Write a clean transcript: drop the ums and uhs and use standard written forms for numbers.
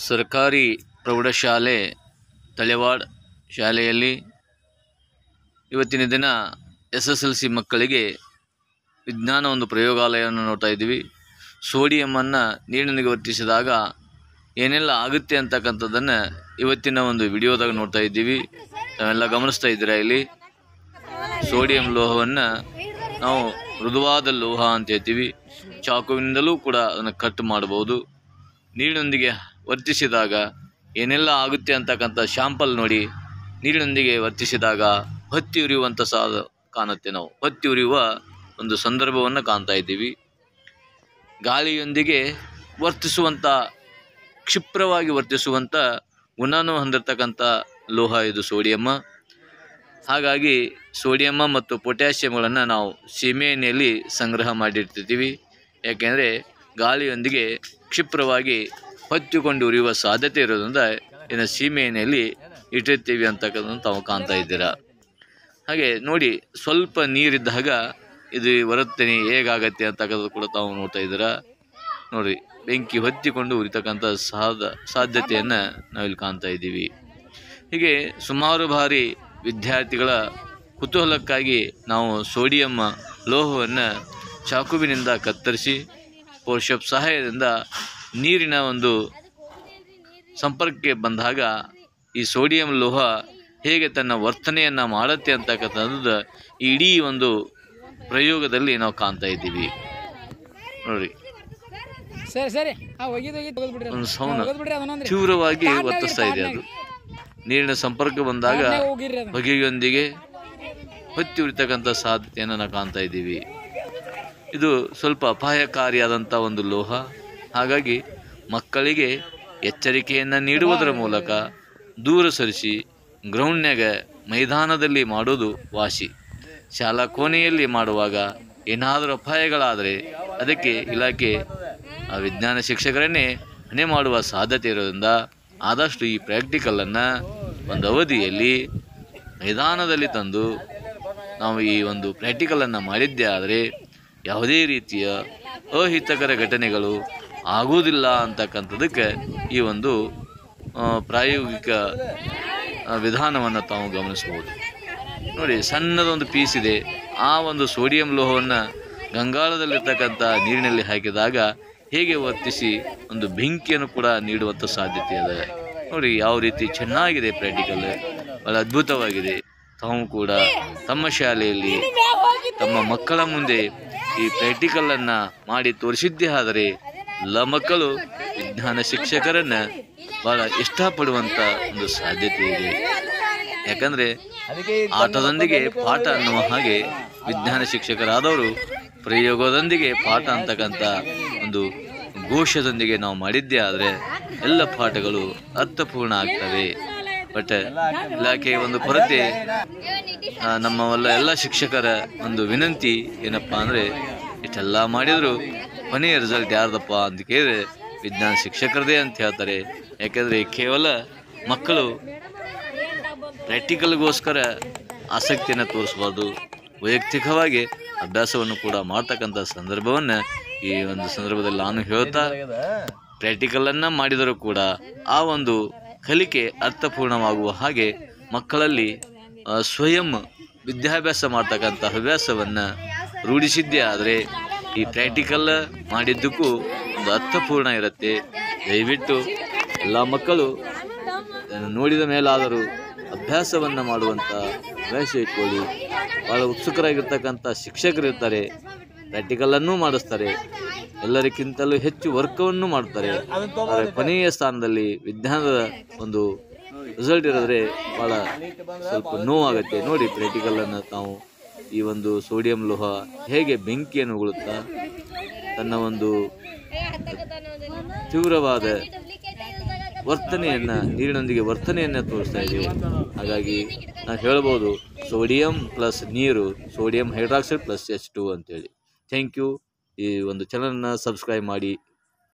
ಸರ್ಕಾರಿ ಪ್ರೌಢಶಾಲೆ ತಳೆವಾಡ ಶಾಲೆಯಲ್ಲಿ ಇವತ್ತಿನ ದಿನ SSLC ಮಕ್ಕಳಿಗೆ ವಿಜ್ಞಾನ ಒಂದು ಪ್ರಯೋಗಾಲಯವನ್ನು ನೋಡ್ತಾ ಇದ್ದೀವಿ. ಸೋಡಿಯಮನ್ನು ನೀರಿನೊಂದಿಗೆ ವರ್ತಿಸಿದಾಗ ಏನೆಲ್ಲ ಆಗುತ್ತೆ ಅಂತಕ್ಕಂಥದ್ದನ್ನು ಇವತ್ತಿನ ಒಂದು ವಿಡಿಯೋದಾಗ ನೋಡ್ತಾ ಇದ್ದೀವಿ. ನಾವೆಲ್ಲ ಗಮನಿಸ್ತಾ ಇದ್ದೀರಾ. ಇಲ್ಲಿ ಸೋಡಿಯಂ ಲೋಹವನ್ನು ನಾವು ಮೃದುವಾದ ಲೋಹ ಅಂತ ಹೇಳ್ತೀವಿ. ಚಾಕುವಿನಿಂದಲೂ ಕೂಡ ಅದನ್ನು ಕಟ್ ಮಾಡಬಹುದು. ನೀರಿನೊಂದಿಗೆ ವರ್ತಿಸಿದಾಗ ಏನೆಲ್ಲ ಆಗುತ್ತೆ ಅಂತಕ್ಕಂಥ ಶಾಂಪಲ್ ನೋಡಿ. ನೀರಿನೊಂದಿಗೆ ವರ್ತಿಸಿದಾಗ ಹೊತ್ತಿ ಉರಿಯುವಂಥ ಕಾಣುತ್ತೆ. ನಾವು ಹೊತ್ತಿ ಉರಿಯುವ ಒಂದು ಸಂದರ್ಭವನ್ನು ಕಾಣ್ತಾ ಇದ್ದೀವಿ. ಗಾಳಿಯೊಂದಿಗೆ ವರ್ತಿಸುವಂಥ ಕ್ಷಿಪ್ರವಾಗಿ ವರ್ತಿಸುವಂಥ ಗುಣವನ್ನು ಹೊಂದಿರತಕ್ಕಂಥ ಲೋಹ ಇದು ಸೋಡಿಯಮ್ಮ. ಹಾಗಾಗಿ ಸೋಡಿಯಮ್ಮ ಮತ್ತು ಪೊಟ್ಯಾಷಿಯಮ್ಗಳನ್ನು ನಾವು ಸೀಮೆ ಎಣ್ಣೆಯಲ್ಲಿ ಸಂಗ್ರಹ ಮಾಡಿರ್ತಿದ್ದೀವಿ. ಯಾಕೆಂದರೆ ಗಾಳಿಯೊಂದಿಗೆ ಕ್ಷಿಪ್ರವಾಗಿ ಹೊತ್ತಿಕೊಂಡು ಉರಿಯುವ ಸಾಧ್ಯತೆ ಇರೋದ್ರಿಂದ ಇನ್ನು ಸೀಮೆ ಎಣ್ಣೆಯಲ್ಲಿ ಇಟ್ಟಿರ್ತೀವಿ ಅಂತಕ್ಕಂಥದ್ದು ತಾವು ಕಾಣ್ತಾ ಇದ್ದೀರಾ. ಹಾಗೆ ನೋಡಿ, ಸ್ವಲ್ಪ ನೀರಿದ್ದಾಗ ಇದು ವರ್ತನೆ ಹೇಗಾಗತ್ತೆ ಅಂತಕ್ಕಂಥದ್ದು ಕೂಡ ತಾವು ನೋಡ್ತಾ ಇದ್ದೀರಾ. ನೋಡಿ, ಬೆಂಕಿ ಹೊತ್ತಿಕೊಂಡು ಉರಿತಕ್ಕಂಥ ಸಾಧ್ಯತೆಯನ್ನು ನಾವಿಲ್ಲಿ ಕಾಣ್ತಾ ಇದ್ದೀವಿ. ಹೀಗೆ ಸುಮಾರು ಬಾರಿ ವಿದ್ಯಾರ್ಥಿಗಳ ಕುತೂಹಲಕ್ಕಾಗಿ ನಾವು ಸೋಡಿಯಂ ಲೋಹವನ್ನು ಚಾಕುವಿನಿಂದ ಕತ್ತರಿಸಿ ಫೋರ್ಸೆಪ್ ಸಹಾಯದಿಂದ ನೀರಿನ ಒಂದು ಸಂಪರ್ಕಕ್ಕೆ ಬಂದಾಗ ಈ ಸೋಡಿಯಂ ಲೋಹ ಹೇಗೆ ತನ್ನ ವರ್ತನೆಯನ್ನು ಮಾಡುತ್ತೆ ಅಂತಕ್ಕಂಥದ್ದು ಇಡೀ ಒಂದು ಪ್ರಯೋಗದಲ್ಲಿ ನಾವು ಕಾಣ್ತಾ ಇದ್ದೀವಿ. ನೋಡಿ, ಒಂದು ಸೌಂಡ್ ತೀವ್ರವಾಗಿ ವರ್ತಿಸ್ತಾ ಇದೆ. ಅದು ನೀರಿನ ಸಂಪರ್ಕ ಬಂದಾಗ ಹೊಗೆಯೊಂದಿಗೆ ಹೊತ್ತಿ ಉರಿತಕ್ಕಂಥ ಸಾಧ್ಯತೆಯನ್ನು ನಾವು ಕಾಣ್ತಾ ಇದ್ದೀವಿ. ಇದು ಸ್ವಲ್ಪ ಅಪಾಯಕಾರಿಯಾದಂಥ ಒಂದು ಲೋಹ. ಹಾಗಾಗಿ ಮಕ್ಕಳಿಗೆ ಎಚ್ಚರಿಕೆಯನ್ನು ನೀಡುವುದರ ಮೂಲಕ ದೂರ ಸರಿಸಿ ಗ್ರೌಂಡ್ನಾಗ ಮೈದಾನದಲ್ಲಿ ಮಾಡೋದು ವಾಸಿ. ಶಾಲಾ ಕೋಣೆಯಲ್ಲಿ ಮಾಡುವಾಗ ಏನಾದರೂ ಅಪಾಯಗಳಾದರೆ ಅದಕ್ಕೆ ಇಲಾಖೆ ವಿಜ್ಞಾನ ಶಿಕ್ಷಕರನ್ನೇ ಹೊಣೆ ಮಾಡುವ ಸಾಧ್ಯತೆ ಇರೋದ್ರಿಂದ ಆದಷ್ಟು ಈ ಪ್ರಾಕ್ಟಿಕಲನ್ನು ಒಂದು ಅವಧಿಯಲ್ಲಿ ಮೈದಾನದಲ್ಲಿ ತಂದು ನಾವು ಈ ಒಂದು ಪ್ರಾಕ್ಟಿಕಲನ್ನು ಮಾಡಿದ್ದೇ ಆದರೆ ಯಾವುದೇ ರೀತಿಯ ಅಹಿತಕರ ಘಟನೆಗಳು ಆಗುವುದಿಲ್ಲ ಅಂತಕ್ಕಂಥದ್ದಕ್ಕೆ ಈ ಒಂದು ಪ್ರಾಯೋಗಿಕ ವಿಧಾನವನ್ನು ತಾವು ಗಮನಿಸ್ಬೋದು. ನೋಡಿ, ಸಣ್ಣದೊಂದು ಪೀಸ್ ಇದೆ. ಆ ಒಂದು ಸೋಡಿಯಂ ಲೋಹವನ್ನು ಗಂಗಾಳದಲ್ಲಿರ್ತಕ್ಕಂಥ ನೀರಿನಲ್ಲಿ ಹಾಕಿದಾಗ ಹೇಗೆ ವರ್ತಿಸಿ ಒಂದು ಬೆಂಕಿಯನ್ನು ಕೂಡ ನೀಡುವಂಥ ಸಾಧ್ಯತೆ ಇದೆ. ನೋಡಿ ಯಾವ ರೀತಿ ಚೆನ್ನಾಗಿದೆ ಪ್ರಾಕ್ಟಿಕಲ್, ಭಾಳ ಅದ್ಭುತವಾಗಿದೆ. ತಾವು ಕೂಡ ತಮ್ಮ ಶಾಲೆಯಲ್ಲಿ ತಮ್ಮ ಮಕ್ಕಳ ಮುಂದೆ ಈ ಪ್ರಾಕ್ಟಿಕಲನ್ನು ಮಾಡಿ ತೋರಿಸಿದ್ದೇ ಆದರೆ ಎಲ್ಲ ಮಕ್ಕಳು ವಿಜ್ಞಾನ ಶಿಕ್ಷಕರನ್ನು ಭಾಳ ಇಷ್ಟಪಡುವಂಥ ಒಂದು ಸಾಧ್ಯತೆ ಇದೆ. ಯಾಕಂದರೆ ಆಟದೊಂದಿಗೆ ಪಾಠ ಅನ್ನುವ ಹಾಗೆ ವಿಜ್ಞಾನ ಶಿಕ್ಷಕರಾದವರು ಪ್ರಯೋಗದೊಂದಿಗೆ ಪಾಠ ಅಂತಕ್ಕಂಥ ಒಂದು ಘೋಷದೊಂದಿಗೆ ನಾವು ಮಾಡಿದ್ದೇ ಆದರೆ ಎಲ್ಲ ಪಾಠಗಳು ಅರ್ಥಪೂರ್ಣ ಆಗ್ತವೆ. ಬಟ್ ಇಲಾಖೆಯ ಒಂದು ಕೊರತೆ, ಎಲ್ಲ ಶಿಕ್ಷಕರ ಒಂದು ವಿನಂತಿ ಏನಪ್ಪ ಅಂದರೆ, ಇಷ್ಟೆಲ್ಲ ಮಾಡಿದರೂ ಕೊನೆಯ ರಿಸಲ್ಟ್ ಯಾರ್ದಪ್ಪ ಅಂತ ಕೇಳಿದ್ರೆ ವಿಜ್ಞಾನ ಶಿಕ್ಷಕರದೇ ಅಂತ ಹೇಳ್ತಾರೆ. ಯಾಕೆಂದರೆ ಕೇವಲ ಮಕ್ಕಳು ಪ್ರಾಕ್ಟಿಕಲ್ಗೋಸ್ಕರ ಆಸಕ್ತಿಯನ್ನು ತೋರಿಸ್ಬಾರ್ದು, ವೈಯಕ್ತಿಕವಾಗಿ ಅಭ್ಯಾಸವನ್ನು ಕೂಡ ಮಾಡ್ತಕ್ಕಂಥ ಸಂದರ್ಭವನ್ನು ಈ ಒಂದು ಸಂದರ್ಭದಲ್ಲಿ ನಾನು ಹೇಳ್ತಾ, ಪ್ರಾಕ್ಟಿಕಲನ್ನು ಮಾಡಿದರೂ ಕೂಡ ಆ ಒಂದು ಕಲಿಕೆ ಅರ್ಥಪೂರ್ಣವಾಗುವ ಹಾಗೆ ಮಕ್ಕಳಲ್ಲಿ ಸ್ವಯಂ ವಿದ್ಯಾಭ್ಯಾಸ ಮಾಡ್ತಕ್ಕಂಥ ಹವ್ಯಾಸವನ್ನು ರೂಢಿಸಿದ್ದೇ ಆದರೆ ಈ ಪ್ರಾಕ್ಟಿಕಲ್ ಮಾಡಿದ್ದಕ್ಕೂ ಒಂದು ಅರ್ಥಪೂರ್ಣ ಇರುತ್ತೆ. ದಯವಿಟ್ಟು ಎಲ್ಲ ಮಕ್ಕಳು ನೋಡಿದ ಮೇಲಾದರೂ ಅಭ್ಯಾಸವನ್ನು ಮಾಡುವಂಥ ಹವ್ಯಾಸ ಇಟ್ಕೊಳ್ಳಿ. ಭಾಳ ಉತ್ಸುಕರಾಗಿರ್ತಕ್ಕಂಥ ಶಿಕ್ಷಕರಿರ್ತಾರೆ, ಪ್ರಾಕ್ಟಿಕಲನ್ನು ಮಾಡಿಸ್ತಾರೆ, ಎಲ್ಲರಿಗಿಂತಲೂ ಹೆಚ್ಚು ವರ್ಕವನ್ನು ಮಾಡ್ತಾರೆ. ಆದರೆ ಕೊನೆಯ ಸ್ಥಾನದಲ್ಲಿ ವಿಜ್ಞಾನದ ಒಂದು ರಿಸಲ್ಟ್ ಇರೋದ್ರೆ ಭಾಳ ಸ್ವಲ್ಪ ನೋವಾಗುತ್ತೆ. ನೋಡಿ, ಪ್ರಾಕ್ಟಿಕಲನ್ನು ತಾವು ಈ ಒಂದು ಸೋಡಿಯಂ ಲೋಹ ಹೇಗೆ ಬೆಂಕಿಯನ್ನು ಉಗುಳುತ್ತಾ ತನ್ನ ಒಂದು ತೀವ್ರವಾದ ನೀರಿನೊಂದಿಗೆ ವರ್ತನೆಯನ್ನು ತೋರಿಸ್ತಾ ಇದೆ. ಹಾಗಾಗಿ ನಾವು ಹೇಳ್ಬೋದು ಸೋಡಿಯಂ ಪ್ಲಸ್ ನೀರು, ಸೋಡಿಯಂ ಹೈಡ್ರಾಕ್ಸೈಡ್ ಪ್ಲಸ್ H2 ಅಂತೇಳಿ. Thank you. ಈ ಒಂದು ಚಾನಲನ್ನು ಸಬ್ಸ್ಕ್ರೈಬ್ ಮಾಡಿ.